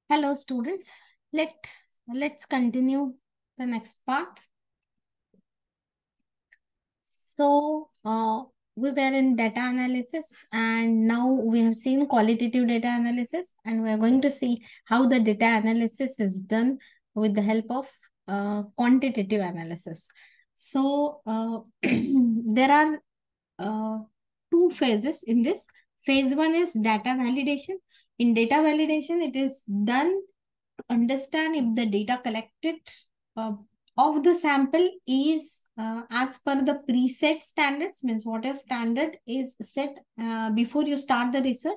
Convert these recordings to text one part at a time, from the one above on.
Hello, students. Let's continue the next part. So, we were in data analysis, and now we have seen qualitative data analysis, and we are going to see how the data analysis is done with the help of quantitative analysis. So, there are two phases in this. Phase one is data validation. In data validation, it is done to understand if the data collected uh, of the sample is as per the preset standards, means whatever standard is set before you start the research,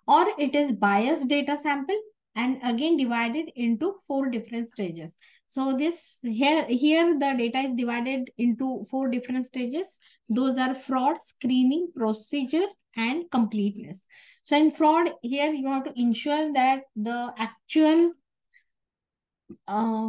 or it is biased data sample and again divided into 4 different stages. So this here the data is divided into 4 different stages. Those are fraud, screening, procedure, and completeness. So in fraud, here you have to ensure that the actual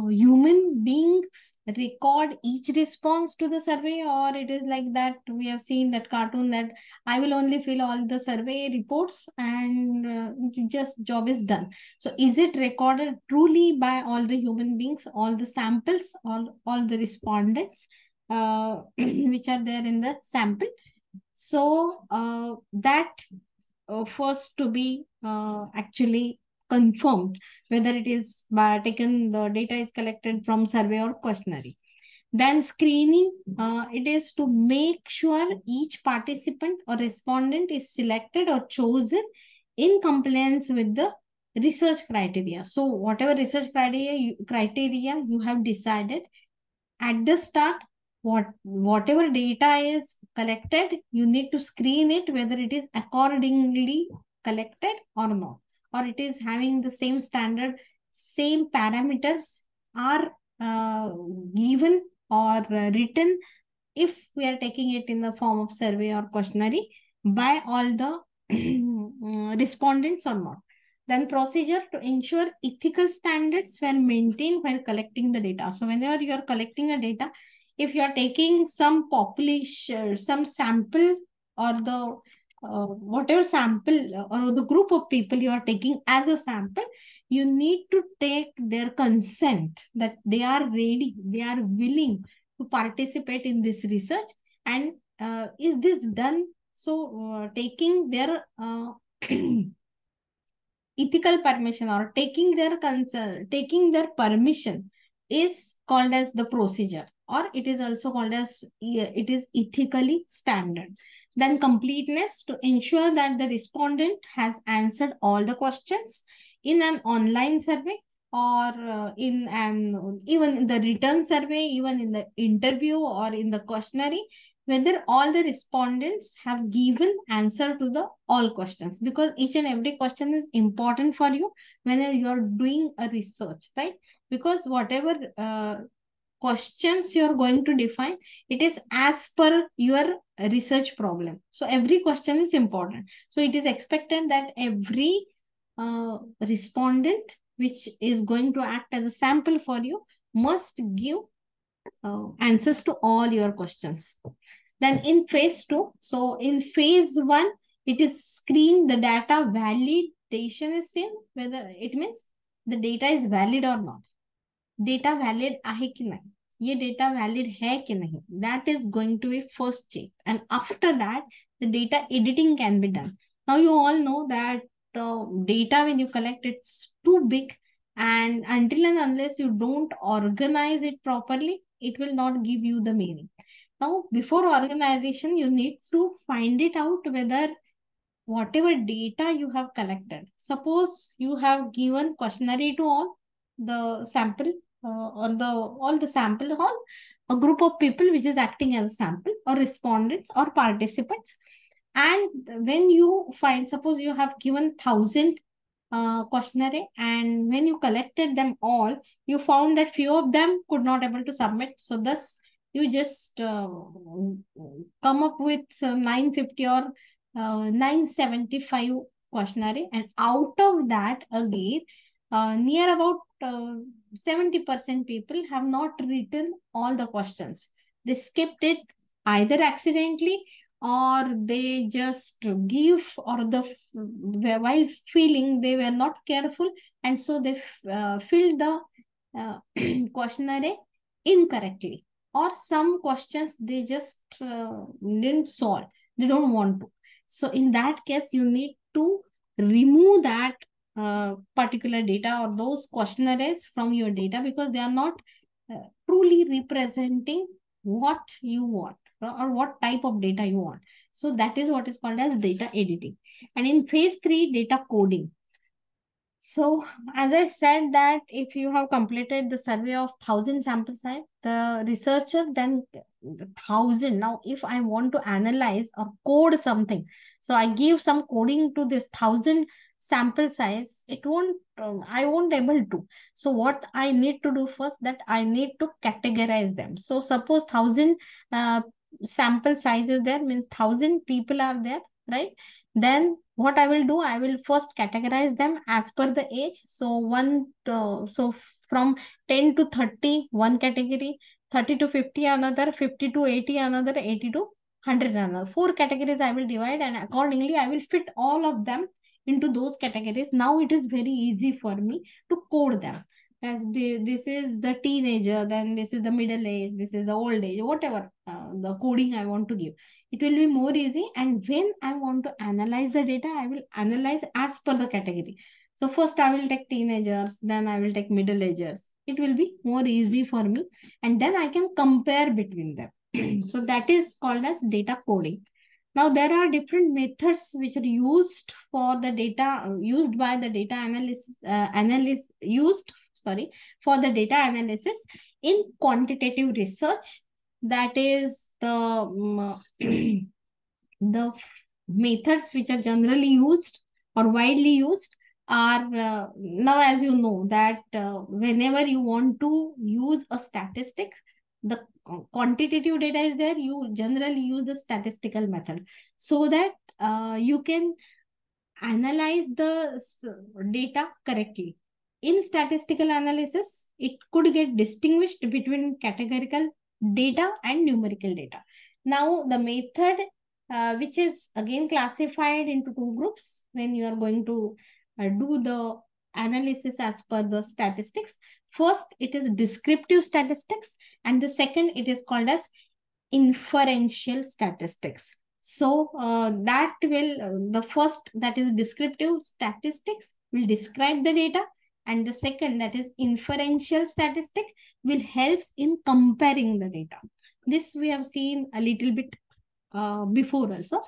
human beings record each response to the survey, or it is like that we have seen that cartoon that I will only fill all the survey reports and just job is done. So is it recorded truly by all the human beings, all the samples, all the respondents which are there in the sample? So that first to be actually confirmed whether it is by taken the data is collected from survey or questionnaire. Then screening, it is to make sure each participant or respondent is selected or chosen in compliance with the research criteria. So whatever research criteria you have decided at the start, whatever data is collected, you need to screen it whether it is accordingly collected or not, or it is having the same standard, same parameters are given or written if we are taking it in the form of survey or questionnaire by all the respondents or not. Then procedure to ensure ethical standards were maintained while collecting the data. So whenever you are collecting a data, if you are taking some population, some sample or the whatever sample or the group of people you are taking as a sample, you need to take their consent that they are ready, they are willing to participate in this research, and is this done? So taking their ethical permission or taking their consent, taking their permission is called as the procedure, or it is also called as it is ethically standard. Then completeness, to ensure that the respondent has answered all the questions in an online survey or in an even in the written survey, even in the interview or in the questionnaire, whether all the respondents have given answer to the all questions, because each and every question is important for you whenever you are doing a research, right? Because whatever questions you are going to define, it is as per your research problem. So every question is important. So it is expected that every respondent which is going to act as a sample for you must give answers to all your questions. Then in phase two, so in phase one, it is screened, the data validation is seen, whether it means the data is valid or not. Data valid आहे की नहीं, ये data valid है कि नहीं, that is going to be first check, and after that the data editing can be done. Now you all know that the data when you collect, it's too big, and until and unless you don't organize it properly, it will not give you the meaning. Now before organization, you need to find it out whether whatever data you have collected, suppose you have given questionnaire to all the sample or the all the sample, all a group of people which is acting as a sample or respondents or participants, and when you find, suppose you have given 1,000 questionnaire, and when you collected them all, you found that few of them could not able to submit, so thus you just come up with 950 or 975 questionnaire, and out of that again near about 70% people have not written all the questions. They skipped it either accidentally or they just give, or while filling they were not careful, and so they filled the questionnaire incorrectly, or some questions they just didn't solve, they don't want to. So in that case you need to remove that particular data or those questionnaires from your data, because they are not truly representing what you want, or what type of data you want. So that is what is called as data editing. And in phase 3, data coding. So, as I said that if you have completed the survey of 1,000 sample size, the researcher then 1,000. Now, if I want to analyze or code something, so I give some coding to this 1,000 sample size, it won't, I won't able to. So, what I need to do first, that I need to categorize them. So, suppose 1,000 sample sizes there, means 1,000 people are there, right? Then what I will do, I will first categorize them as per the age. So from 10 to 30, one category, 30 to 50 another, 50 to 80 another, 80 to 100 another. 4 categories I will divide, and accordingly I will fit all of them into those categories. Now it is very easy for me to code them. As this is the teenager, then this is the middle age, this is the old age, whatever the coding I want to give, it will be more easy. And when I want to analyze the data, I will analyze as per the category. So first I will take teenagers, then I will take middle agers. It will be more easy for me, and then I can compare between them. So that is called as data coding. Now there are different methods which are used for the data, used by the data analyst used, sorry, for the data analysis in quantitative research. That is the methods which are generally used or widely used are now, as you know, that whenever you want to use a statistic, the quantitative data is there, you generally use the statistical method, so that you can analyze the data correctly. In statistical analysis, it could get distinguished between categorical data and numerical data. Now, the method which is again classified into two groups when you are going to do the analysis as per the statistics. First, it is descriptive statistics, and the second, it is called as inferential statistics. So that will, the first, that is descriptive statistics, will describe the data, and the second, that is inferential statistic, will helps in comparing the data. This we have seen a little bit before also.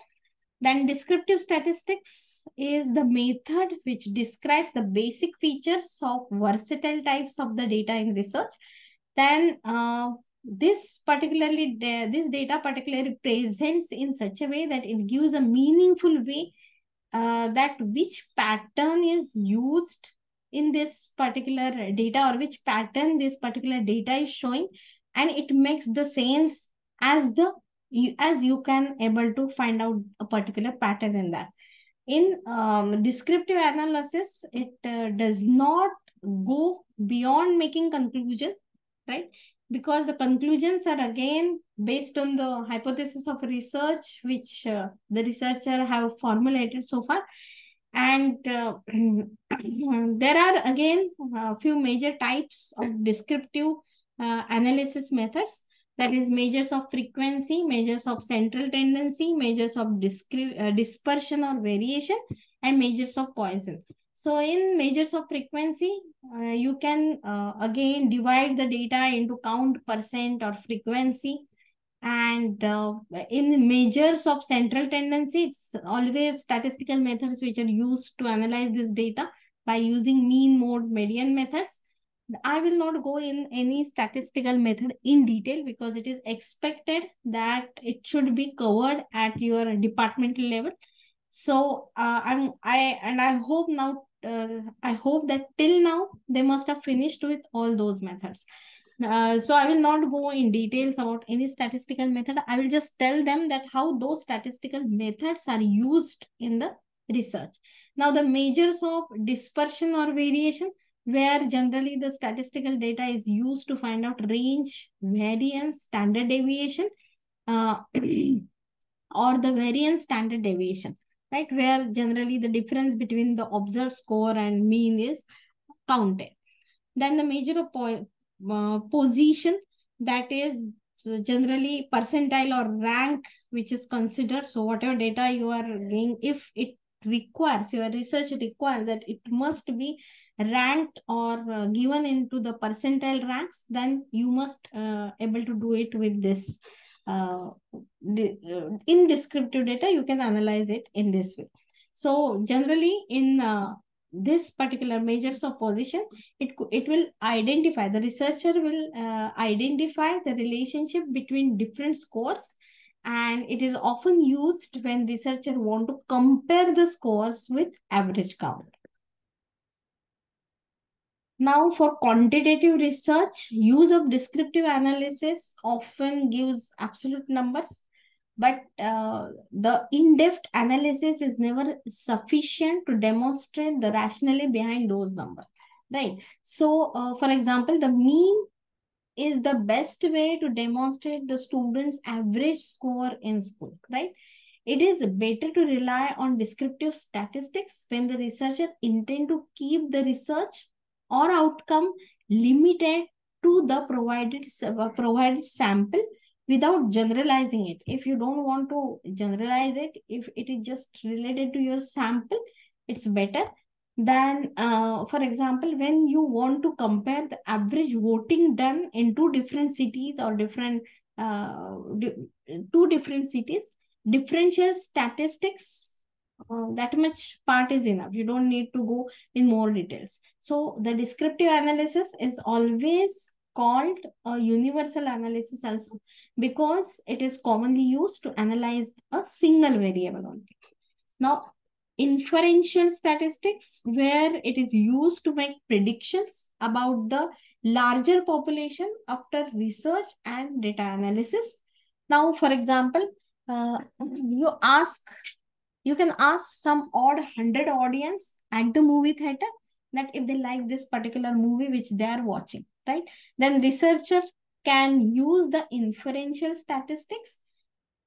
Then descriptive statistics is the method which describes the basic features of versatile types of the data in research. Then this data particularly presents in such a way that it gives a meaningful way that which pattern is used in this particular data, or which pattern this particular data is showing, and it makes the sense as you can able to find out a particular pattern in that. In descriptive analysis, it does not go beyond making conclusion, right? Because the conclusions are again based on the hypothesis of research which the researcher have formulated so far. And there are again a few major types of descriptive analysis methods. That is measures of frequency, measures of central tendency, measures of dispersion or variation, and measures of Poisson. So in measures of frequency, you can again divide the data into count, percent, or frequency. And in measures of central tendency, it's always statistical methods which are used to analyze this data by using mean, mode, median methods. I will not go in any statistical method in detail, because it is expected that it should be covered at your departmental level. So I hope now, I hope that till now they must have finished with all those methods. So I will not go in details about any statistical method. I will just tell them that how those statistical methods are used in the research. Now the measures of dispersion or variation, where generally the statistical data is used to find out range, variance, standard deviation or the variance standard deviation, right? Where generally the difference between the observed score and mean is counted. Then the measure of position, that is generally percentile or rank, which is considered. So whatever data you are getting, if it requires, your research requires that it must be ranked or given into the percentile ranks, then you must able to do it with this in descriptive data. You can analyze it in this way. So generally in this particular measures of position, it will identify, the researcher will identify the relationship between different scores, and it is often used when researcher want to compare the scores with average count. Now, for quantitative research, use of descriptive analysis often gives absolute numbers, but the in-depth analysis is never sufficient to demonstrate the rationale behind those numbers, right? So, for example, the mean is the best way to demonstrate the student's average score in school, right? It is better to rely on descriptive statistics when the researcher intend to keep the research or outcome limited to the provided sample without generalizing it. If you don't want to generalize it, if it is just related to your sample, it's better than, for example, when you want to compare the average voting done in two different cities or two different cities, differential statistics, that much part is enough. You don't need to go in more details. So the descriptive analysis is always called a universal analysis also, because it is commonly used to analyze a single variable only. Now, inferential statistics, where it is used to make predictions about the larger population after research and data analysis. Now, for example, you can ask some odd 100 audience at the movie theater that if they like this particular movie which they are watching, right? Then researcher can use the inferential statistics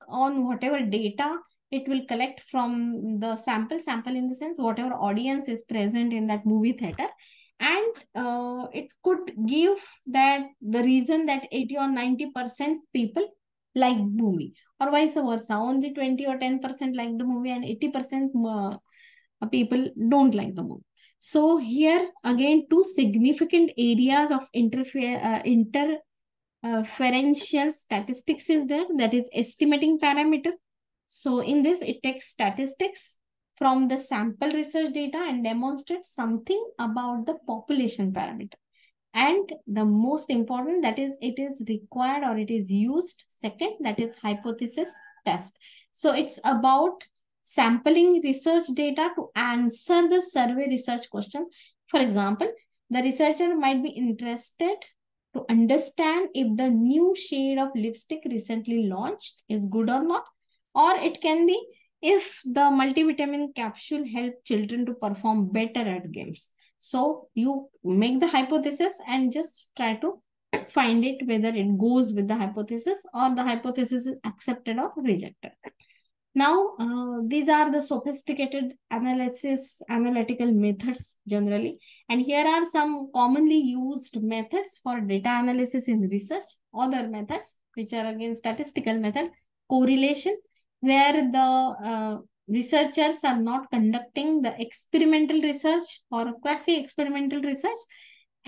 on whatever data it will collect from the sample in the sense whatever audience is present in that movie theater, and it could give that the reason that 80 or 90% people like movie, or vice versa, only 20 or 10% like the movie and 80% people don't like the movie. So here again, two significant areas of inferential statistics is there, that is estimating parameter. So in this, it takes statistics from the sample research data and demonstrates something about the population parameter. And the most important, that is, it is required or it is used second, that is hypothesis test. So it's about sampling research data to answer the survey research question. For example, the researcher might be interested to understand if the new shade of lipstick recently launched is good or not, or it can be if the multivitamin capsule help children to perform better at games. So you make the hypothesis and just try to find it whether it goes with the hypothesis or the hypothesis is accepted or rejected. Now, these are the sophisticated analytical methods generally. And here are some commonly used methods for data analysis in research. Other methods, which are again statistical method, correlation, where the researchers are not conducting the experimental research or quasi-experimental research.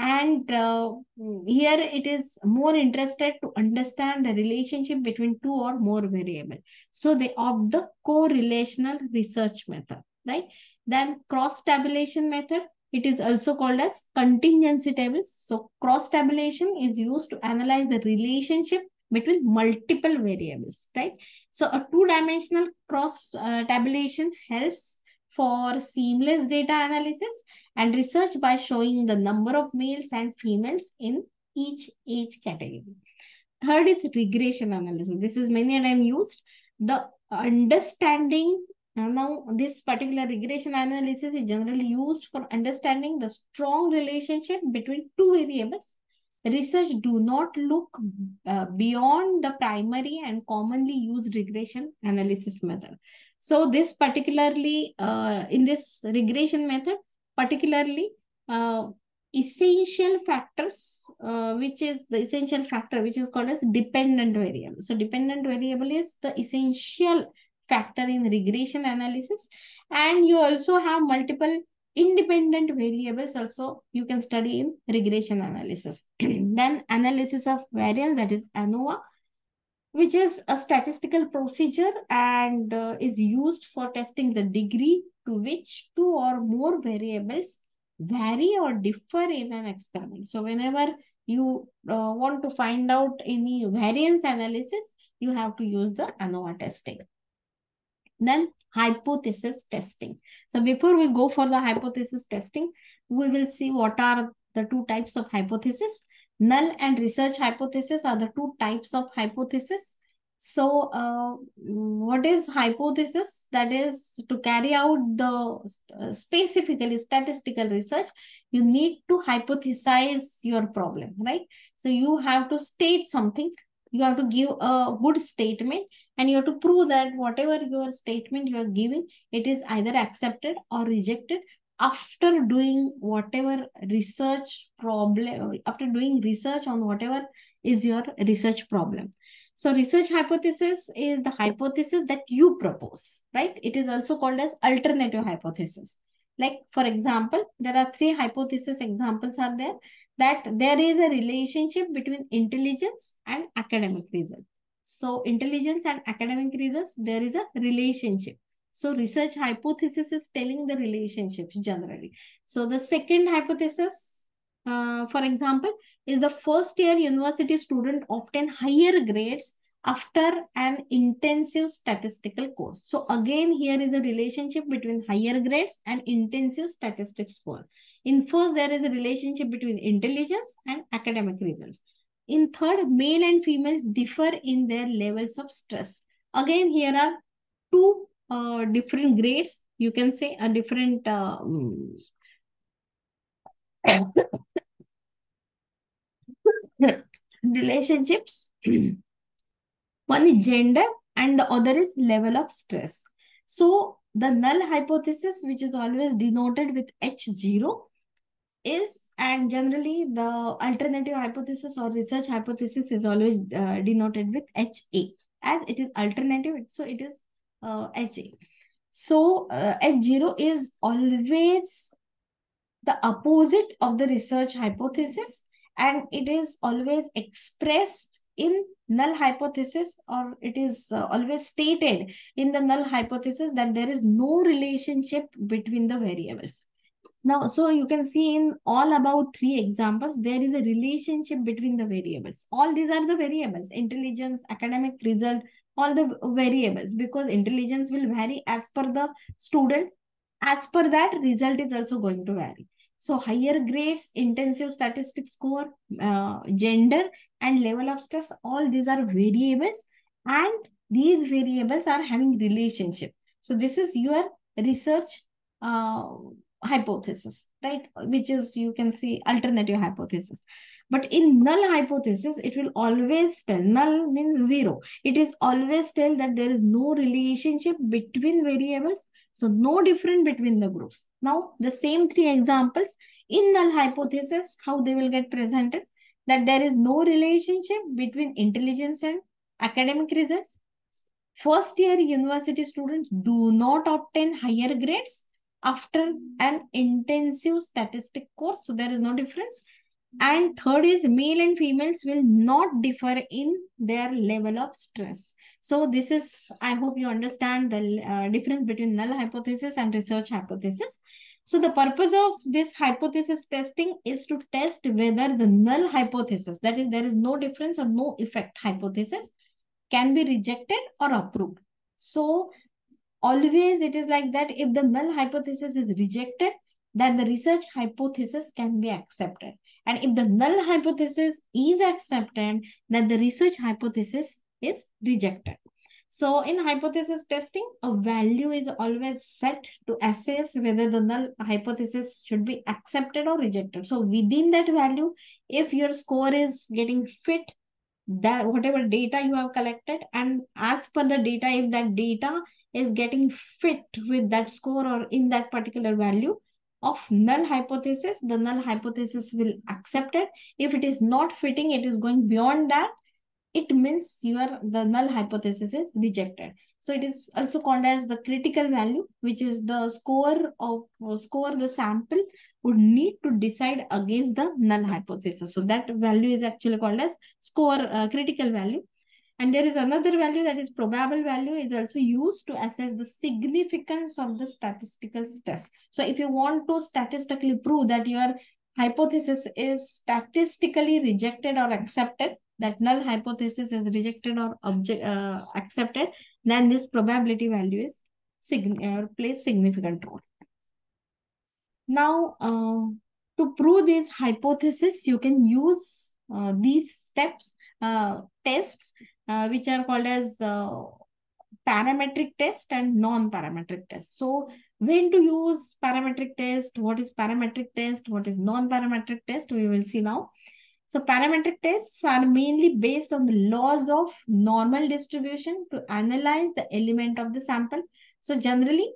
And here it is more interested to understand the relationship between two or more variables. So they opt the correlational research method, right? Then cross-tabulation method, it is also called as contingency tables. So cross-tabulation is used to analyze the relationship between multiple variables, right? So a two-dimensional cross-tabulation helps for seamless data analysis and research by showing the number of males and females in each age category. Third is regression analysis. This is many times used. The understanding, now this particular regression analysis is generally used for understanding the strong relationship between two variables research do not look beyond the primary and commonly used regression analysis method. So this particularly, in this regression method, particularly essential factors, which is the essential factor, which is called as dependent variable. So dependent variable is the essential factor in regression analysis. And you also have multiple independent variables also you can study in regression analysis. Then analysis of variance, that is ANOVA, which is a statistical procedure and is used for testing the degree to which two or more variables vary or differ in an experiment. So whenever you want to find out any variance analysis, you have to use the ANOVA testing. Then hypothesis testing. So before we go for the hypothesis testing, we will see what are the two types of hypothesis. Null and research hypothesis are the two types of hypothesis. So what is hypothesis? That is to carry out the specifically statistical research, you need to hypothesize your problem, right? So you have to state something, you have to give a good statement, and you have to prove that whatever your statement you are giving, it is either accepted or rejected after doing whatever research problem, after doing research on whatever is your research problem. So research hypothesis is the hypothesis that you propose, right? It is also called as alternative hypothesis. Like, for example, there are three hypothesis examples are there, that there is a relationship between intelligence and academic result. So intelligence and academic results, there is a relationship. So research hypothesis is telling the relationships generally. So the second hypothesis, for example, is the first year university student obtain higher grades after an intensive statistical course. So again, here is a relationship between higher grades and intensive statistics score. In first, there is a relationship between intelligence and academic results. In third, male and females differ in their levels of stress. Again, here are two different grades. You can say a different relationships. One is gender and the other is level of stress. So the null hypothesis, which is always denoted with H0, is, and generally the alternative hypothesis or research hypothesis is always denoted with HA. As it is alternative, so it is HA. So H0 is always the opposite of the research hypothesis, and it is always expressed in null hypothesis, or it is always stated in the null hypothesis that there is no relationship between the variables. Now, so you can see in all about three examples, there is a relationship between the variables. All these are the variables: intelligence, academic result, all the variables, because intelligence will vary as per the student. As per that, result is also going to vary. So higher grades, intensive statistics score, gender, and level of stress, all these are variables, and these variables are having relationship. So this is your research hypothesis, right? Which is, you can see, alternative hypothesis. But in null hypothesis, it will always tell, null means zero. It is always tell that there is no relationship between variables. So no difference between the groups. Now, the same three examples in null hypothesis, how they will get presented, that there is no relationship between intelligence and academic results. First year university students do not obtain higher grades after an intensive statistic course. So there is no difference. And third is male and females will not differ in their level of stress. So this is, I hope you understand the difference between null hypothesis and research hypothesis. So the purpose of this hypothesis testing is to test whether the null hypothesis, that is, there is no difference or no effect hypothesis, can be rejected or approved. So always it is like that, if the null hypothesis is rejected, then the research hypothesis can be accepted. And if the null hypothesis is accepted, then the research hypothesis is rejected. So in hypothesis testing, a value is always set to assess whether the null hypothesis should be accepted or rejected. So within that value, if your score is getting fit, that whatever data you have collected, and as per the data, if that data is getting fit with that score or in that particular value of null hypothesis, the null hypothesis will accept it. If it is not fitting, it is going beyond that, it means the null hypothesis is rejected. So it is also called as the critical value, which is the score the sample would need to decide against the null hypothesis. So that value is actually called as critical value. And there is another value, that is probable value, is also used to assess the significance of the statistical test. So if you want to statistically prove that your hypothesis is statistically rejected or accepted, that null hypothesis is rejected or accepted, then this probability value is plays significant role. Now, to prove this hypothesis, you can use these tests, which are called as parametric test and non-parametric test. So when to use parametric test, what is parametric test, what is non-parametric test, we will see now. So parametric tests are mainly based on the laws of normal distribution to analyze the element of the sample. So generally,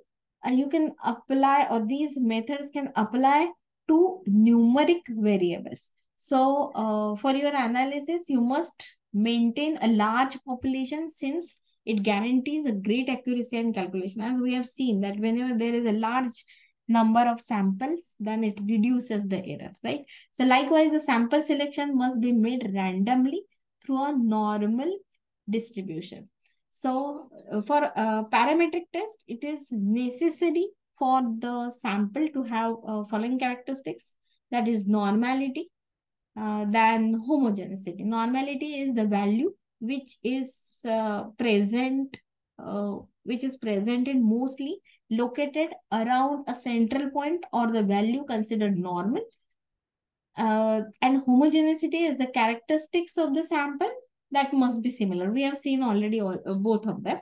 you can apply, or these methods can apply to numeric variables. So for your analysis, you must maintain a large population, since it guarantees a great accuracy and calculation. As we have seen that whenever there is a large number of samples, then it reduces the error, right? So likewise, the sample selection must be made randomly through a normal distribution. So for a parametric test, it is necessary for the sample to have following characteristics, that is normality, then homogeneity. Normality is the value which is present in mostly located around a central point or the value considered normal. And homogeneity is the characteristics of the sample that must be similar. We have seen already both of them.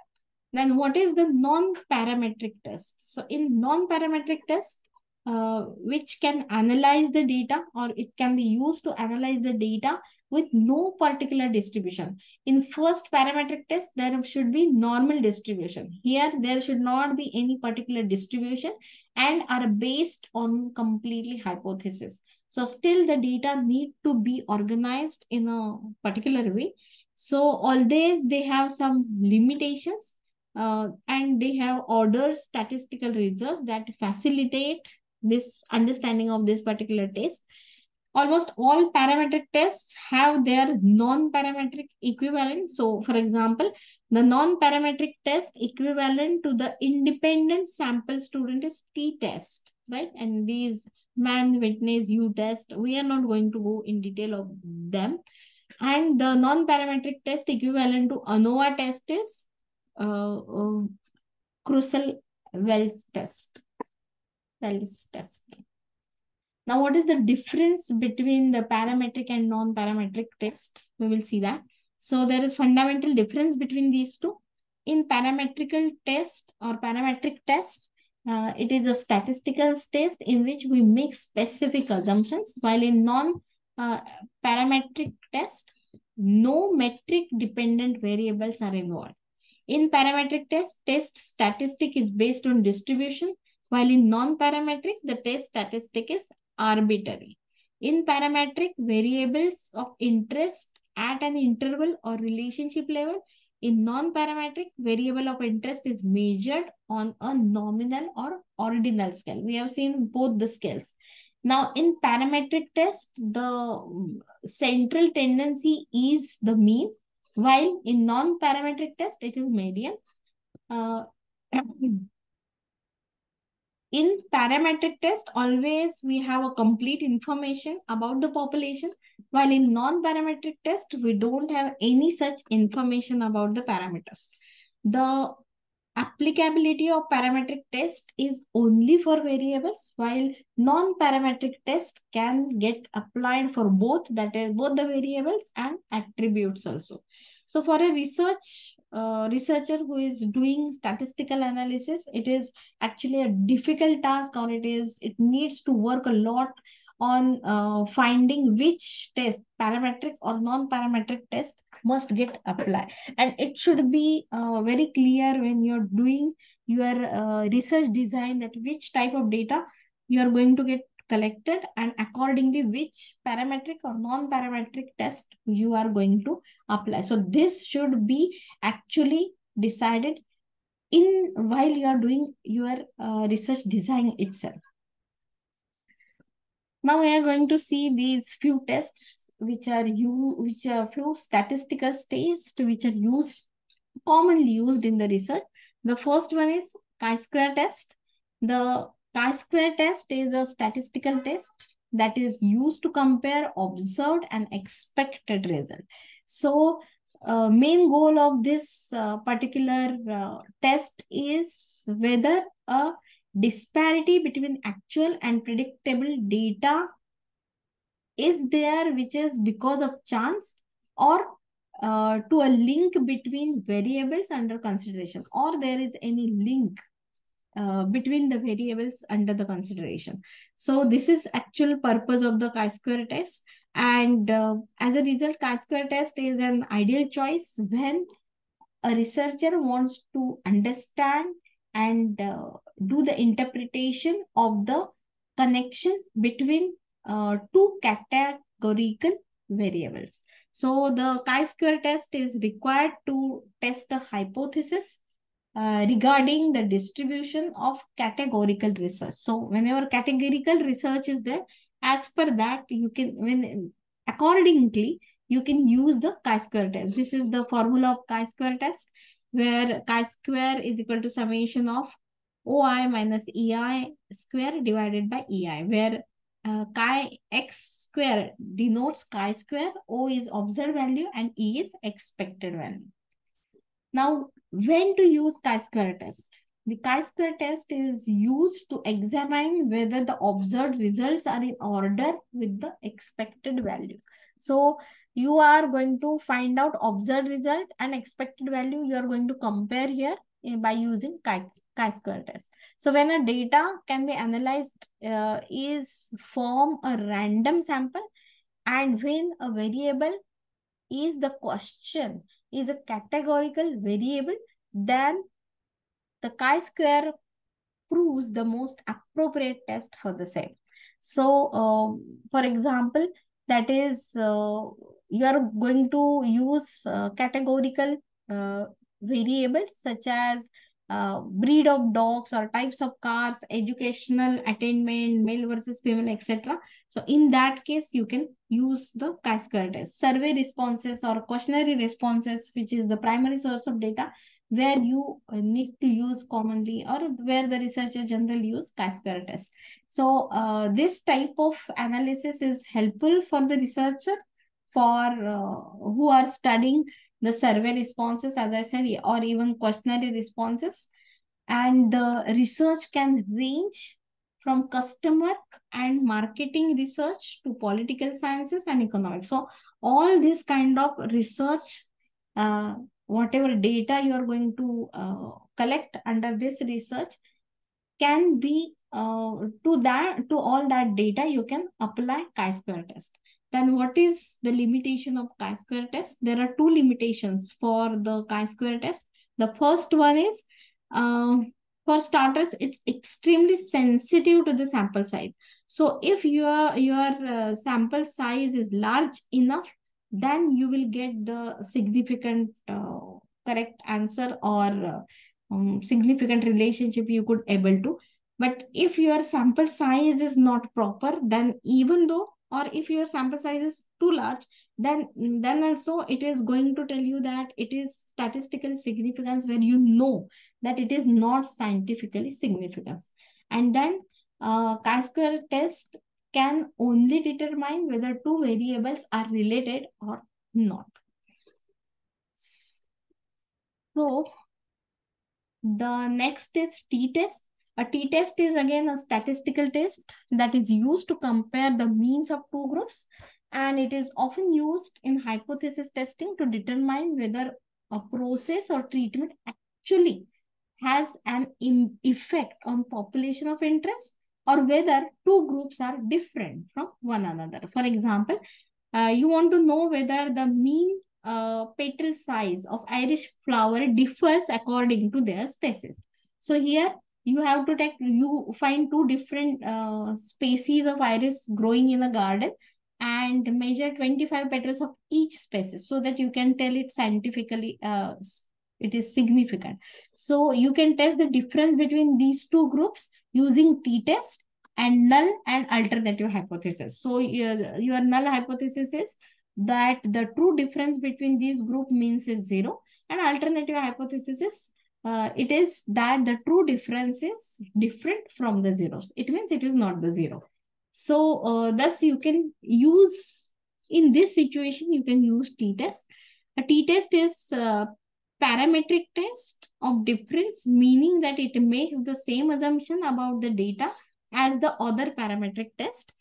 Then what is the non-parametric test? So in non-parametric test, which can analyze the data, or it can be used to analyze the data with no particular distribution. In first parametric test, there should be normal distribution. Here, there should not be any particular distribution and are based on completely hypothesis. So still the data need to be organized in a particular way. So although they have some limitations, and they have ordered statistical results that facilitate this understanding of this particular test. Almost all parametric tests have their non-parametric equivalent. So for example, the non-parametric test equivalent to the independent sample student is t-test, right? And these Mann, Whitney's, U-test, we are not going to go in detail of them. And the non-parametric test equivalent to ANOVA test is Kruskal-Waltz test. Now, what is the difference between the parametric and non-parametric test? We will see that. So there is fundamental difference between these two. In parametric test, it is a statistical test in which we make specific assumptions, while in non-parametric test, no metric dependent variables are involved. In parametric test statistic is based on distribution, while in non-parametric, the test statistic is arbitrary. In parametric, variables of interest at an interval or relationship level. In non-parametric, variable of interest is measured on a nominal or ordinal scale. We have seen both the scales. Now, in parametric test, the central tendency is the mean, while in non-parametric test, it is median. In parametric test, always we have a complete information about the population, while in non-parametric test, we don't have any such information about the parameters. The applicability of parametric test is only for variables, while non-parametric test can get applied for both, that is both the variables and attributes also. So for a research researcher who is doing statistical analysis, it is actually a difficult task, or it needs to work a lot on finding which test, parametric or non-parametric test, must get applied. And it should be very clear when you're doing your research design, that which type of data you are going to get collected, and accordingly which parametric or non-parametric test you are going to apply. So this should be actually decided in while you are doing your research design itself. Now we are going to see these few tests which are few statistical tests which are commonly used in the research. The first one is chi-square test. The chi-square test is a statistical test that is used to compare observed and expected result. So main goal of this particular test is whether a disparity between actual and predictable data is there, which is because of chance, or to a link between variables under consideration, or there is any link between the variables under the consideration. So this is actual purpose of the chi-square test. And as a result, chi-square test is an ideal choice when a researcher wants to understand and do the interpretation of the connection between two categorical variables. So the chi-square test is required to test a hypothesis regarding the distribution of categorical research. So whenever categorical research is there, as per that, you can, accordingly, you can use the chi-square test. This is the formula of chi-square test, where chi-square is equal to summation of OI minus EI square divided by EI, where chi x square denotes chi-square, O is observed value, and E is expected value. Now, when to use chi-square test? The chi-square test is used to examine whether the observed results are in order with the expected values. So you are going to find out observed result and expected value. You are going to compare here by using chi-square test. So when a data can be analyzed is from a random sample, and when a variable is the question is a categorical variable, then the chi-square proves the most appropriate test for the same. So, for example, that is, you are going to use categorical variables such as breed of dogs or types of cars, educational attainment, male versus female, etc. So in that case, you can use the chi-square test. Survey responses or questionnaire responses, which is the primary source of data, where you need to use commonly, or where the researcher generally use chi-square test. So this type of analysis is helpful for the researcher for who are studying the survey responses, as I said, or even questionnaire responses. And the research can range from customer and marketing research to political sciences and economics. So all this kind of research, whatever data you are going to collect under this research, can be to all that data you can apply chi-square test. Then what is the limitation of chi-square test? There are two limitations for the chi-square test. The first one is, for starters, it's extremely sensitive to the sample size. So if your sample size is large enough, then you will get the significant correct answer, or significant relationship you could able to. But if your sample size is not proper, then even though, or if your sample size is too large, then also it is going to tell you that it is statistical significance, where you know that it is not scientifically significant. And then chi-square test can only determine whether two variables are related or not. So the next is t-test. A t-test is again a statistical test that is used to compare the means of two groups, and it is often used in hypothesis testing to determine whether a process or treatment actually has an effect on population of interest, or whether two groups are different from one another. For example, you want to know whether the mean petal size of iris flower differs according to their species. So here you have to you find two different species of iris growing in a garden and measure 25 petals of each species, so that you can tell it scientifically it is significant. So you can test the difference between these two groups using t-test and null and alternative hypothesis. So your null hypothesis is that the true difference between these group means is 0, and alternative hypothesis is it is that the true difference is different from the zeros. It means it is not the 0. So thus you can use, in this situation, you can use t-test. A t-test is parametric test of difference, meaning that it makes the same assumption about the data as the other parametric test.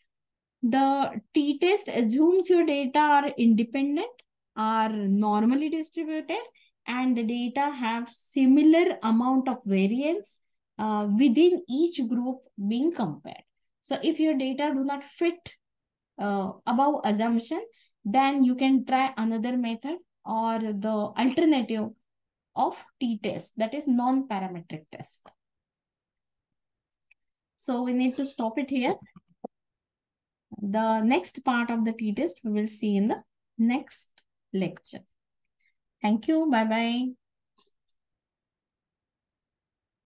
The t-test assumes your data are independent, are normally distributed, and the data have similar amount of variance within each group being compared. So if your data do not fit above assumption, then you can try another method or the alternative of t-test, that is non-parametric test. So we need to stop it here. The next part of the t-test we will see in the next lecture. Thank you. Bye-bye.